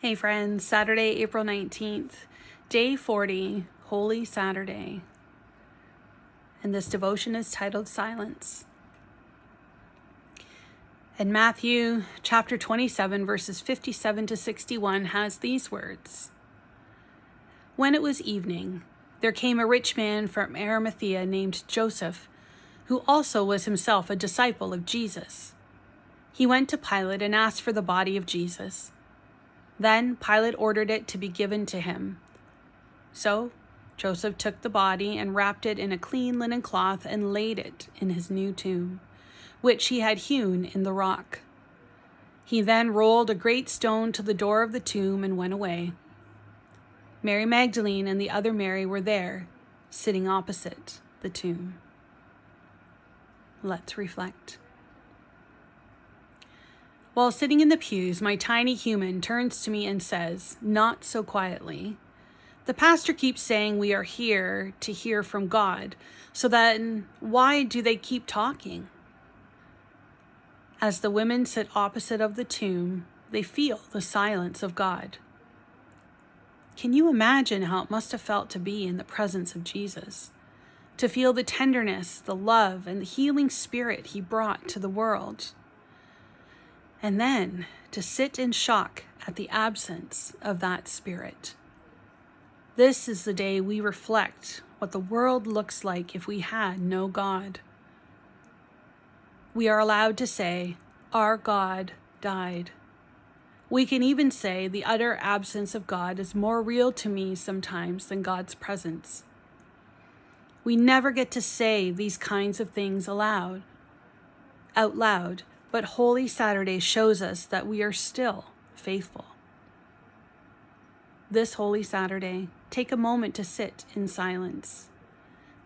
Hey friends, Saturday, April 19th, day 40, Holy Saturday. And this devotion is titled Silence. And Matthew chapter 27, verses 57 to 61 has these words. When it was evening, there came a rich man from Arimathea named Joseph, who also was himself a disciple of Jesus. He went to Pilate and asked for the body of Jesus. Then Pilate ordered it to be given to him. So Joseph took the body and wrapped it in a clean linen cloth and laid it in his new tomb, which he had hewn in the rock. He then rolled a great stone to the door of the tomb and went away. Mary Magdalene and the other Mary were there, sitting opposite the tomb. Let's reflect. While sitting in the pews, my tiny human turns to me and says, not so quietly, "The pastor keeps saying we are here to hear from God, so then why do they keep talking?" As the women sit opposite of the tomb, they feel the silence of God. Can you imagine how it must have felt to be in the presence of Jesus? To feel the tenderness, the love, and the healing spirit he brought to the world? And then to sit in shock at the absence of that spirit. This is the day we reflect what the world looks like if we had no God. We are allowed to say, our God died. We can even say the utter absence of God is more real to me sometimes than God's presence. We never get to say these kinds of things out loud. But Holy Saturday shows us that we are still faithful. This Holy Saturday, take a moment to sit in silence,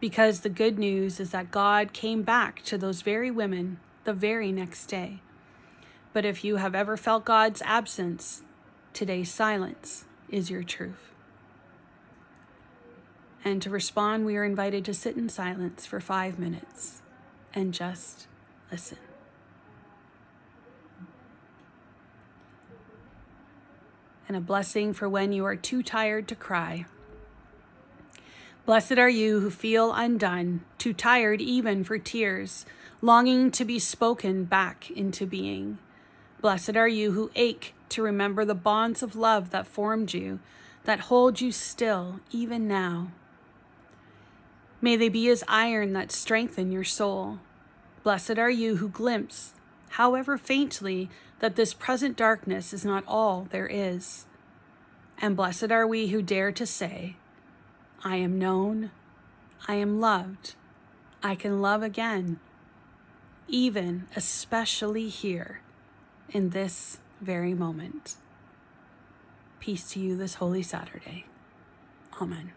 because the good news is that God came back to those very women the very next day. But if you have ever felt God's absence, today's silence is your truth. And to respond, we are invited to sit in silence for 5 minutes and just listen. And a blessing for when you are too tired to cry. Blessed are you who feel undone, too tired even for tears, longing to be spoken back into being. Blessed are you who ache to remember the bonds of love that formed you, that hold you still even now. May they be as iron that strengthen your soul. Blessed are you who glimpse, however faintly, that this present darkness is not all there is. And blessed are we who dare to say, I am known, I am loved, I can love again, even especially here in this very moment. Peace to you this Holy Saturday. Amen.